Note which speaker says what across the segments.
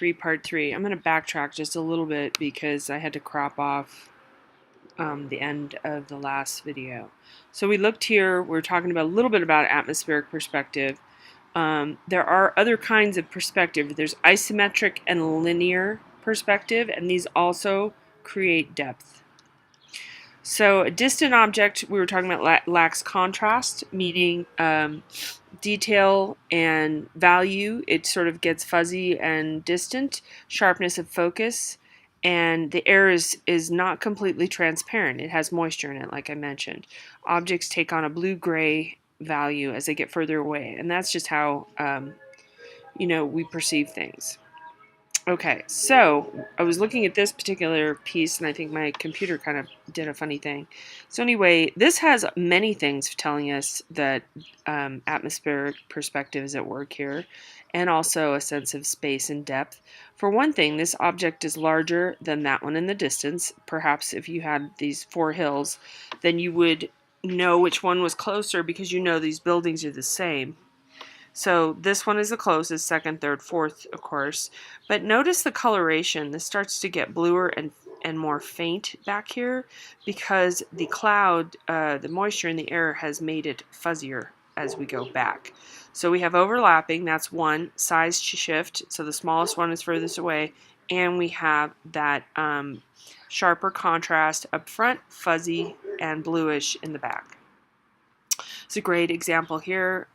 Speaker 1: 3, part 3. I'm going to backtrack just a little bit because I had to crop off the end of the last video. So we looked here, we're talking about a little bit about atmospheric perspective. There are other kinds of perspective. There's isometric and linear perspective, and these also create depth. So a distant object, we were talking about, lacks contrast, meaning detail and value. It sort of gets fuzzy and distant, sharpness of focus, and the air is not completely transparent. It has moisture in it, like I mentioned. Objects take on a blue-gray value as they get further away, and that's just how we perceive things. Okay, so I was looking at this particular piece, and I think my computer kind of did a funny thing. So anyway, this has many things telling us that atmospheric perspective is at work here, and also a sense of space and depth. For one thing, this object is larger than that one in the distance. Perhaps if you had these 4 hills, then you would know which one was closer because you know these buildings are the same. So this one is the closest, second, third, fourth, of course. But notice the coloration. This starts to get bluer and more faint back here because the cloud, the moisture in the air has made it fuzzier as we go back. So we have overlapping, that's one, size shift, so the smallest one is furthest away, and we have that sharper contrast up front, fuzzy and bluish in the back. It's a great example here,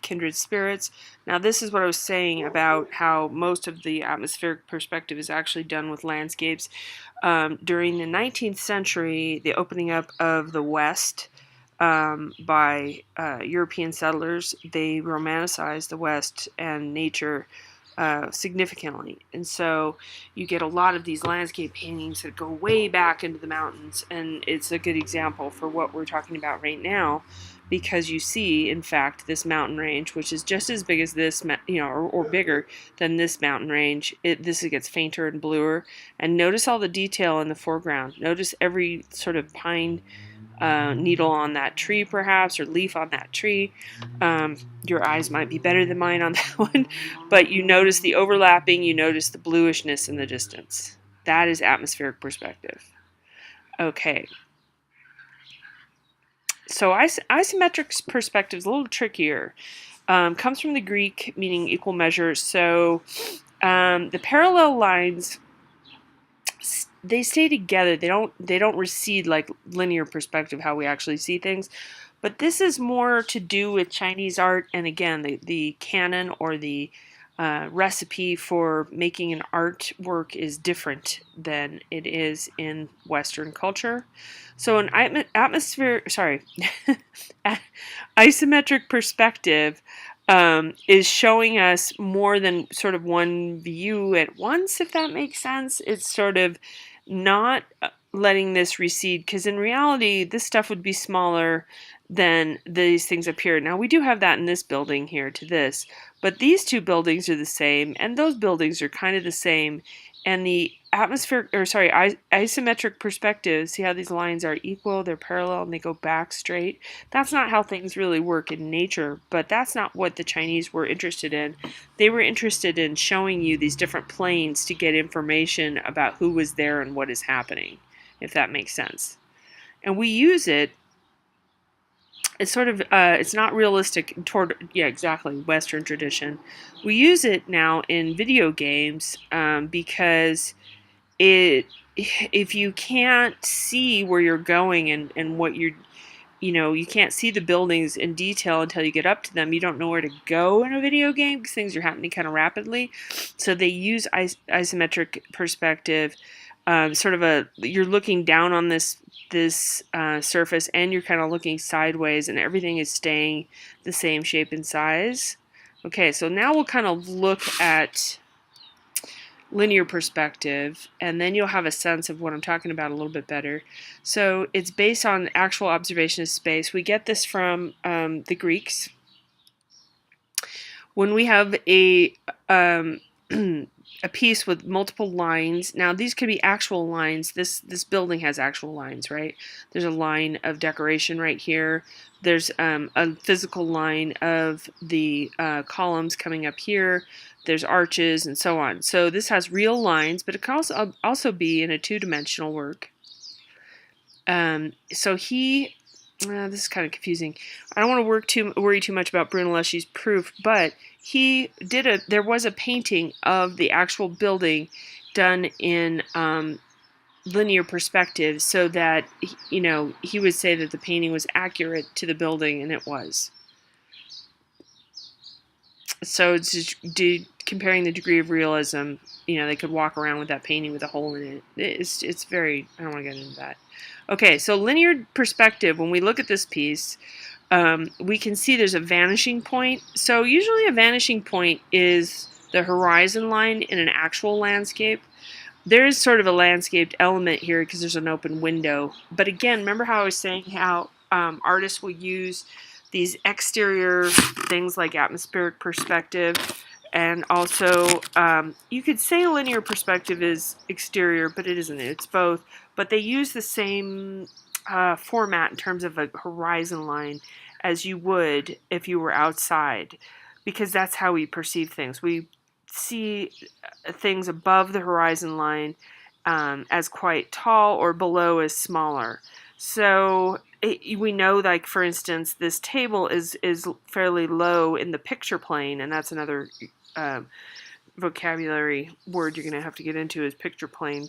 Speaker 1: kindred spirits. Now this is what I was saying about how most of the atmospheric perspective is actually done with landscapes. During the 19th century, the opening up of the West by European settlers, they romanticized the West and nature significantly, and so you get a lot of these landscape paintings that go way back into the mountains, and it's a good example for what we're talking about right now, because you see, in fact, this mountain range, which is just as big as this, or bigger than this mountain range. This gets fainter and bluer, and notice all the detail in the foreground. Notice every sort of pine needle on that tree, perhaps, or leaf on that tree. Your eyes might be better than mine on that one, but you notice the overlapping, you notice the bluishness in the distance. That is atmospheric perspective. Okay. So isometric perspective is a little trickier. Comes from the Greek meaning equal measure. So the parallel lines, they stay together. They don't recede like linear perspective, how we actually see things. But this is more to do with Chinese art, and again, the canon or the recipe for making an artwork is different than it is in Western culture. So an isometric perspective is showing us more than sort of one view at once, if that makes sense. It's sort of not letting this recede, because in reality, this stuff would be smaller than these things up here. Now, we do have that in this building here to this, but these two buildings are the same, and those buildings are kind of the same, and the isometric perspective, see how these lines are equal, they're parallel, and they go back straight. That's not how things really work in nature, but that's not what the Chinese were interested in. They were interested in showing you these different planes to get information about who was there and what is happening, if that makes sense. And we use it. It's sort of, it's not realistic toward, exactly, Western tradition. We use it now in video games because if you can't see where you're going and what you can't see the buildings in detail until you get up to them. You don't know where to go in a video game because things are happening kind of rapidly. So they use isometric perspective, sort of you're looking down on this surface, and you're kind of looking sideways, and everything is staying the same shape and size. Okay, so now we'll kind of look at linear perspective, and then you'll have a sense of what I'm talking about a little bit better. So it's based on actual observation of space. We get this from the Greeks. When we have a a piece with multiple lines. Now these could be actual lines. This building has actual lines, right? There's a line of decoration right here. There's a physical line of the columns coming up here. There's arches and so on. So this has real lines, but it can also be in a two-dimensional work. So this is kind of confusing. I don't want to worry too much about Brunelleschi's proof, but there was a painting of the actual building done in linear perspective, so that he would say that the painting was accurate to the building, and it was. So it's just comparing the degree of realism. They could walk around with that painting with a hole in it. It's very, I don't want to get into that. Okay, so linear perspective, when we look at this piece, we can see there's a vanishing point. So usually a vanishing point is the horizon line in an actual landscape. There is sort of a landscaped element here because there's an open window. But again, remember how I was saying how artists will use these exterior things like atmospheric perspective, and also you could say linear perspective is exterior, but it isn't. It's both. But they use the same format in terms of a horizon line as you would if you were outside, because that's how we perceive things. We see things above the horizon line as quite tall, or below as smaller. So we know, like, for instance, this table is fairly low in the picture plane, and that's another vocabulary word you're going to have to get into, is picture plane.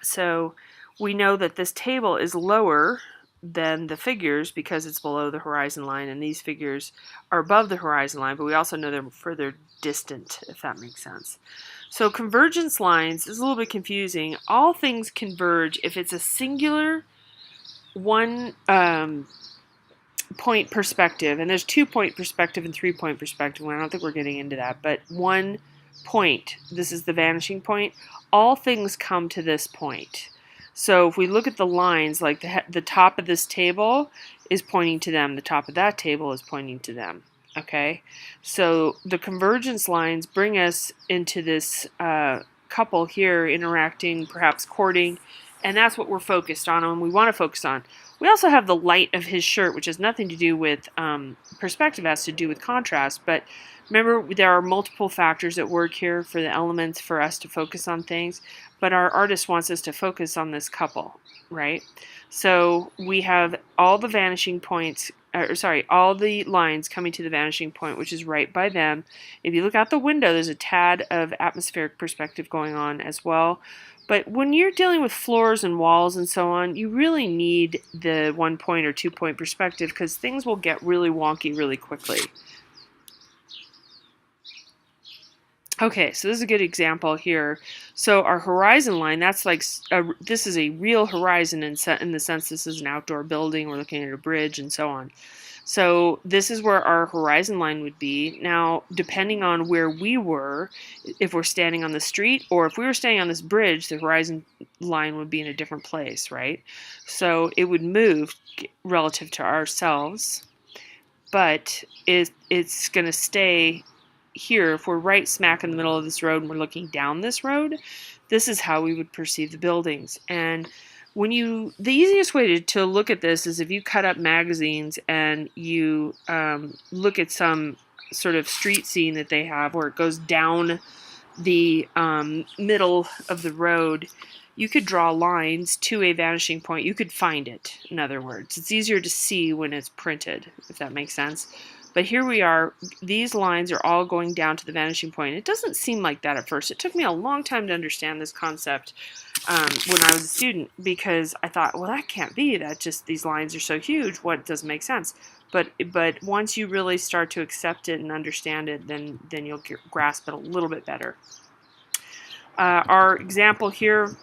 Speaker 1: So we know that this table is lower than the figures because it's below the horizon line, and these figures are above the horizon line, but we also know they're further distant, if that makes sense. So convergence lines is a little bit confusing. All things converge if it's a singular one point perspective, and there's 2-point perspective and 3-point perspective. I don't think we're getting into that, but one point, this is the vanishing point, all things come to this point. So if we look at the lines, like the top of this table is pointing to them, the top of that table is pointing to them. Okay, so the convergence lines bring us into this couple here interacting, perhaps courting, and that's what we're focused on and we want to focus on. We also have the light of his shirt, which has nothing to do with perspective, has to do with contrast. But remember, there are multiple factors at work here for the elements for us to focus on things. But our artist wants us to focus on this couple, right? So we have all the vanishing points, all the lines coming to the vanishing point, which is right by them. If you look out the window, there's a tad of atmospheric perspective going on as well. But when you're dealing with floors and walls and so on, you really need the 1-point or 2-point perspective, because things will get really wonky really quickly. Okay, so this is a good example here. So our horizon line, that's like, this is a real horizon in the sense this is an outdoor building, we're looking at a bridge and so on. So this is where our horizon line would be. Now, depending on where we were, if we're standing on the street or if we were standing on this bridge, the horizon line would be in a different place, right? So it would move relative to ourselves, but it's going to stay here. If we're right smack in the middle of this road and we're looking down this road, this is how we would perceive the buildings. And the easiest way to look at this is if you cut up magazines and you look at some sort of street scene that they have where it goes down the middle of the road, you could draw lines to a vanishing point. You could find it, in other words. It's easier to see when it's printed, if that makes sense. But here we are, these lines are all going down to the vanishing point. It doesn't seem like that at first. It took me a long time to understand this concept when I was a student, because I thought, well, that can't be. That just, these lines are so huge. What doesn't make sense? But once you really start to accept it and understand it, then you'll grasp it a little bit better. Our example here,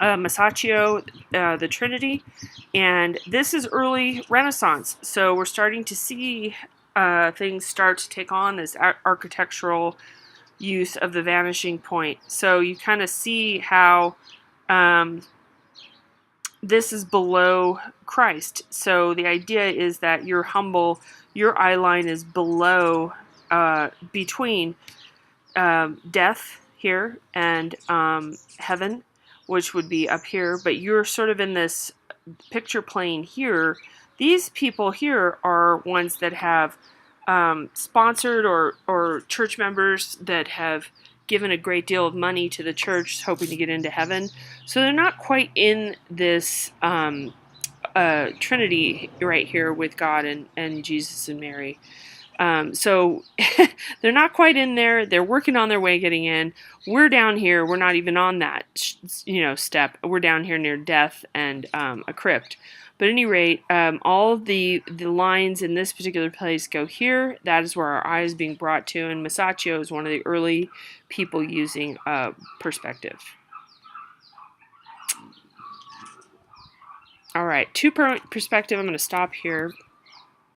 Speaker 1: Masaccio, the Trinity, and this is early Renaissance. So we're starting to see things start to take on this architectural use of the vanishing point. So you kind of see how this is below Christ. So the idea is that your eye line is below, between death here and heaven, which would be up here, but you're sort of in this picture plane here. These people here are ones that have sponsored or church members that have given a great deal of money to the church hoping to get into heaven. So they're not quite in this Trinity right here with God and Jesus and Mary. So they're not quite in there. They're working on their way getting in. We're down here. We're not even on that, step. We're down here near death and a crypt. But at any rate, all of the lines in this particular place go here. That is where our eye is being brought to. And Masaccio is one of the early people using perspective. All right, two-point perspective. I'm going to stop here.